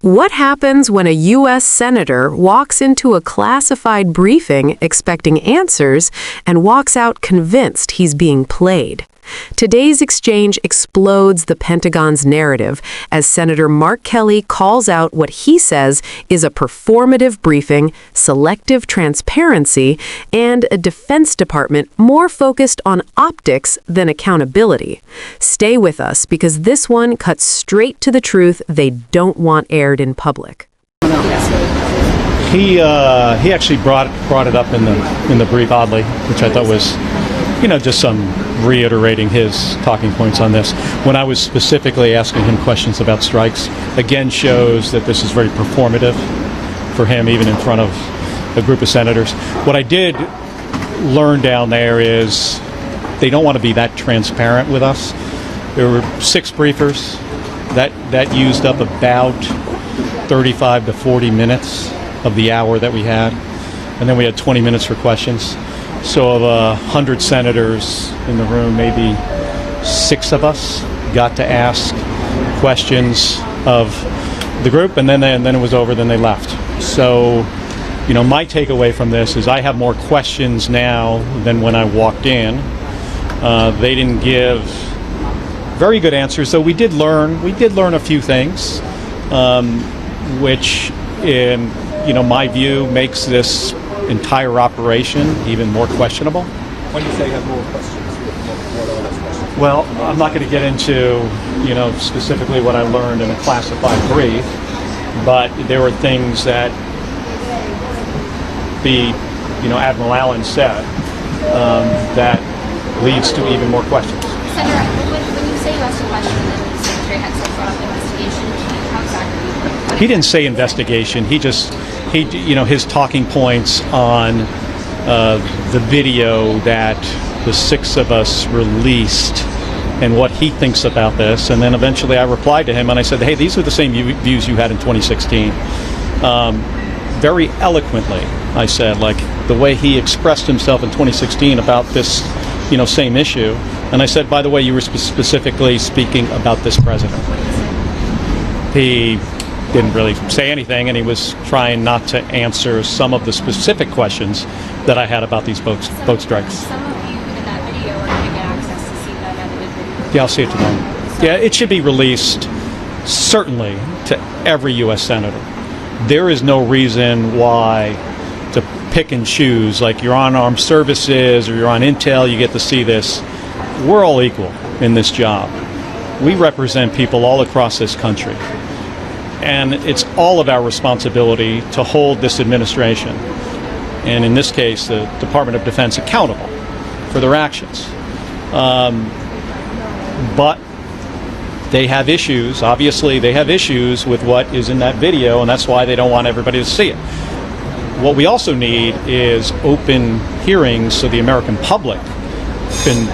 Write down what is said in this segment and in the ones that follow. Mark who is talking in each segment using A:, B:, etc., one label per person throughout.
A: What happens when a U.S. senator walks into a classified briefing expecting answers and walks out convinced he's being played? Today's exchange explodes the Pentagon's narrative as Senator Mark Kelly calls out what he says is a performative briefing, selective transparency, and a Defense Department more focused on optics than accountability. Stay with us because this one cuts straight to the truth they don't want aired in public.
B: He actually brought it up in the brief, oddly, which I thought was, just some reiterating his talking points on this. When I was specifically asking him questions about strikes, again shows that this is very performative for him, even in front of a group of senators. What I did learn down there is they don't want to be that transparent with us. There were 6 briefers. That used up about 35 to 40 minutes of the hour that we had. And then we had 20 minutes for questions. So of 100 senators in the room, maybe 6 of us got to ask questions of the group, and then it was over, then they left. So, my takeaway from this is I have more questions now than when I walked in. They didn't give very good answers, so we did learn a few things, which in my view makes this entire operation even more questionable.
C: When you say you have more questions, what are those questions?
B: Well, I'm not going to get into, specifically what I learned in a classified brief, but there were things that the, Admiral Allen said that leads to even more questions.
D: Senator, when you say you asked a question and then Secretary Hegseth brought up investigation, how exactly?
B: He didn't say investigation. His talking points on the video that the 6 of us released and what he thinks about this. And then eventually I replied to him and I said, hey, these are the same views you had in 2016. Very eloquently, I said, like the way he expressed himself in 2016 about this, same issue. And I said, by the way, you were specifically speaking about this president. He didn't really say anything, and he was trying not to answer some of the specific questions that I had about these boat strikes.
D: Some of you in that video are going to get access to see that edited video.
B: Yeah, I'll see it tomorrow. Yeah, it should be released, certainly, to every U.S. senator. There is no reason why to pick and choose, like you're on armed services or you're on intel, you get to see this. We're all equal in this job. We represent people all across this country. And it's all of our responsibility to hold this administration, and in this case, the Department of Defense, accountable for their actions. But they have issues. Obviously, they have issues with what is in that video, and that's why they don't want everybody to see it. What we also need is open hearings so the American public can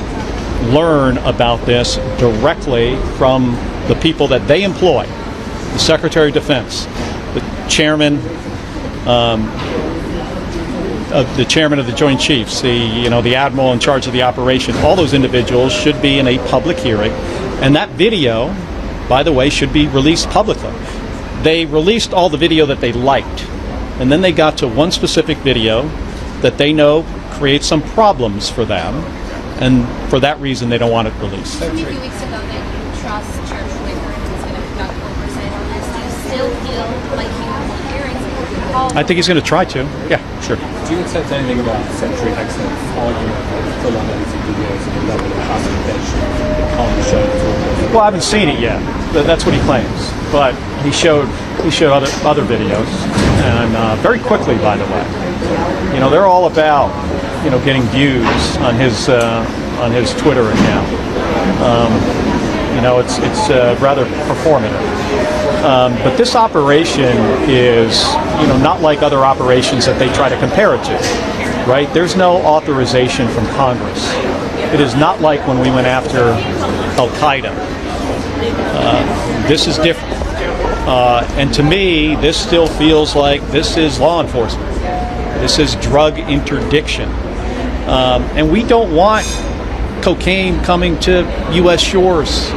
B: learn about this directly from the people that they employ. The Secretary of Defense, the chairman of the Joint Chiefs, the admiral in charge of the operation. All those individuals should be in a public hearing, and that video, by the way, should be released publicly. They released all the video that they liked, and then they got to one specific video that they know creates some problems for them, and for that reason they don't want it released.
D: A few weeks ago that you trust Church Wicker is going to conduct oversight on this. Do you still feel like you want hearings?
B: I think he's going to try to. Yeah, sure.
C: Do you accept anything about Secretary Hegseth's argument about full edited videos and the level of classification that can't show at all?
B: Well, I haven't seen it yet. That's what he claims. But he showed other videos, and very quickly, by the way. They're all about getting views on his Twitter account. It's rather performative. But this operation is, not like other operations that they try to compare it to, right? There's no authorization from Congress. It is not like when we went after Al-Qaeda. This is different. And to me, this still feels like this is law enforcement. This is drug interdiction. And we don't want cocaine coming to U.S. shores.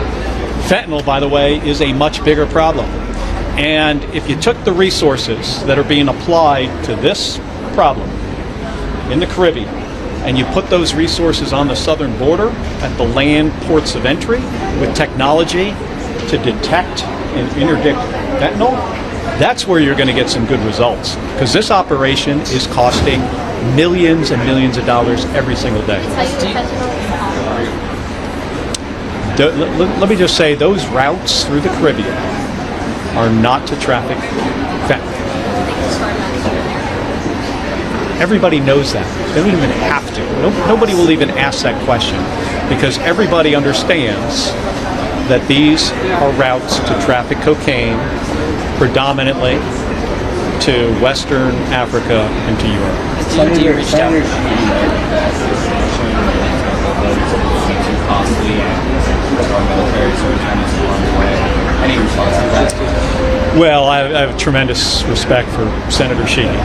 B: Fentanyl, by the way, is a much bigger problem. And if you took the resources that are being applied to this problem in the Caribbean, and you put those resources on the southern border at the land ports of entry with technology to detect and interdict fentanyl, that's where you're going to get some good results. Because this operation is costing millions and millions of dollars every single day. Let me just say, those routes through the Caribbean are not to traffic fentanyl. Everybody knows that. They don't even have to. Nobody will even ask that question because everybody understands that these are routes to traffic cocaine predominantly to Western Africa and to Europe.
E: Senator reached out. Too costly and our military service members along the way. Any response to that?
B: Well, I have tremendous respect for Senator Sheehy.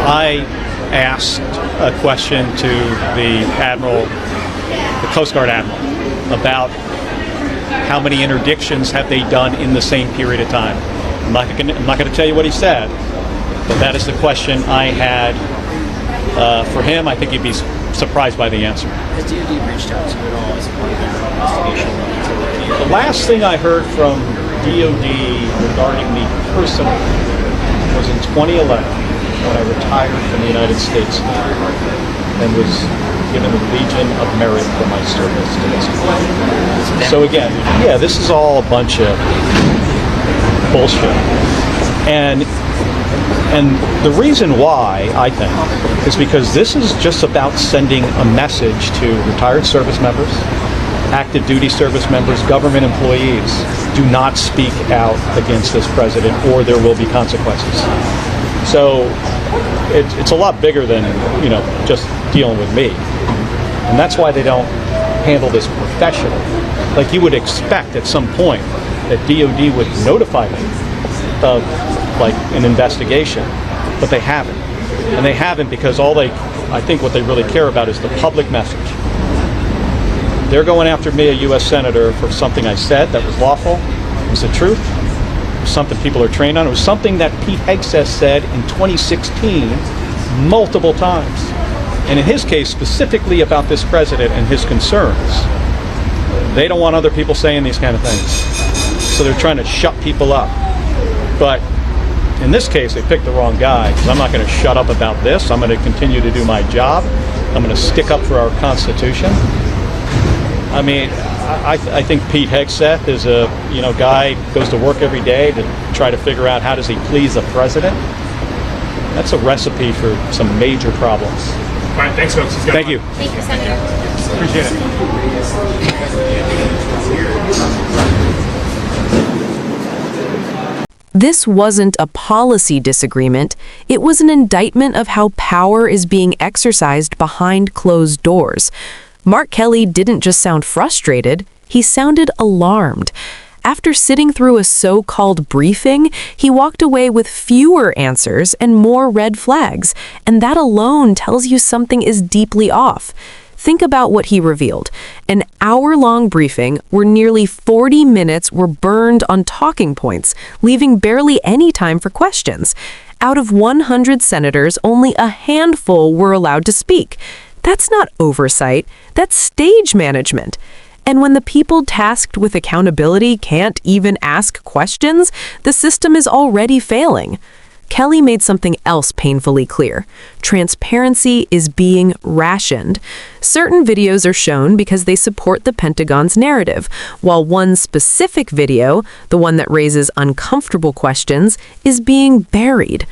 B: I asked a question to the Coast Guard Admiral, about how many interdictions have they done in the same period of time. I'm not going to tell you what he said, but that is the question I had for him. I think he'd be surprised by the answer.
E: Has DoD reached out to you at all as part of their investigation?
B: The last thing I heard from DoD regarding me personally was in 2011. When I retired from the United States and was given the Legion of Merit for my service to this country. So again, yeah, this is all a bunch of bullshit. And the reason why, I think, is because this is just about sending a message to retired service members, active duty service members, government employees. Do not speak out against this president or there will be consequences. So it's a lot bigger than, just dealing with me. And that's why they don't handle this professionally. Like you would expect at some point that DoD would notify me of like an investigation, but they haven't. And they haven't because I think what they really care about is the public message. They're going after me, a U.S. Senator, for something I said that was lawful. It was the truth. Something people are trained on. It was something that Pete Hegseth said in 2016 multiple times. And in his case, specifically about this president and his concerns. They don't want other people saying these kind of things. So they're trying to shut people up. But in this case, they picked the wrong guy because I'm not going to shut up about this. I'm going to continue to do my job. I'm going to stick up for our Constitution. I mean, I think Pete Hegseth is a guy goes to work every day to try to figure out how does he please the president. That's a recipe for some major problems.
C: All right, thanks, folks.
B: Thank you.
D: Thank you, Senator.
C: Appreciate it.
A: This wasn't a policy disagreement. It was an indictment of how power is being exercised behind closed doors. Mark Kelly didn't just sound frustrated, he sounded alarmed. After sitting through a so-called briefing, he walked away with fewer answers and more red flags, and that alone tells you something is deeply off. Think about what he revealed. An hour-long briefing where nearly 40 minutes were burned on talking points, leaving barely any time for questions. Out of 100 senators, only a handful were allowed to speak. That's not oversight, that's stage management. And when the people tasked with accountability can't even ask questions, the system is already failing. Kelly made something else painfully clear. Transparency is being rationed. Certain videos are shown because they support the Pentagon's narrative, while one specific video, the one that raises uncomfortable questions, is being buried.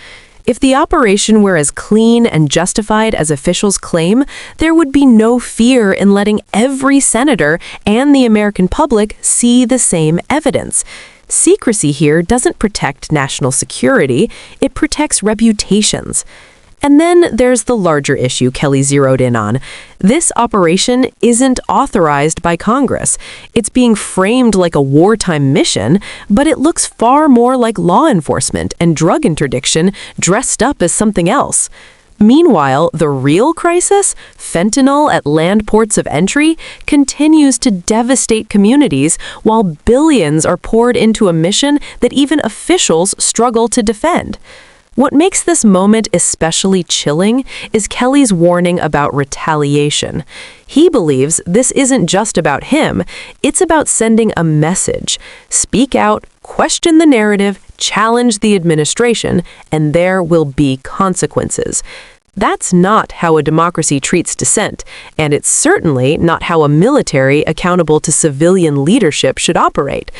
A: If the operation were as clean and justified as officials claim, there would be no fear in letting every senator and the American public see the same evidence. Secrecy here doesn't protect national security, it protects reputations. And then there's the larger issue Kelly zeroed in on. This operation isn't authorized by Congress. It's being framed like a wartime mission, but it looks far more like law enforcement and drug interdiction dressed up as something else. Meanwhile, the real crisis, fentanyl at land ports of entry, continues to devastate communities while billions are poured into a mission that even officials struggle to defend. What makes this moment especially chilling is Kelly's warning about retaliation. He believes this isn't just about him, it's about sending a message. Speak out, question the narrative, challenge the administration, and there will be consequences. That's not how a democracy treats dissent, and it's certainly not how a military accountable to civilian leadership should operate.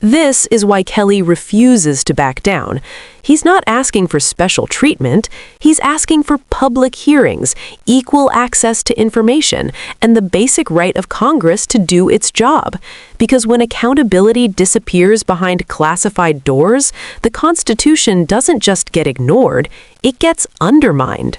A: This is why Kelly refuses to back down. He's not asking for special treatment, he's asking for public hearings, equal access to information, and the basic right of Congress to do its job. Because when accountability disappears behind classified doors, the Constitution doesn't just get ignored, it gets undermined.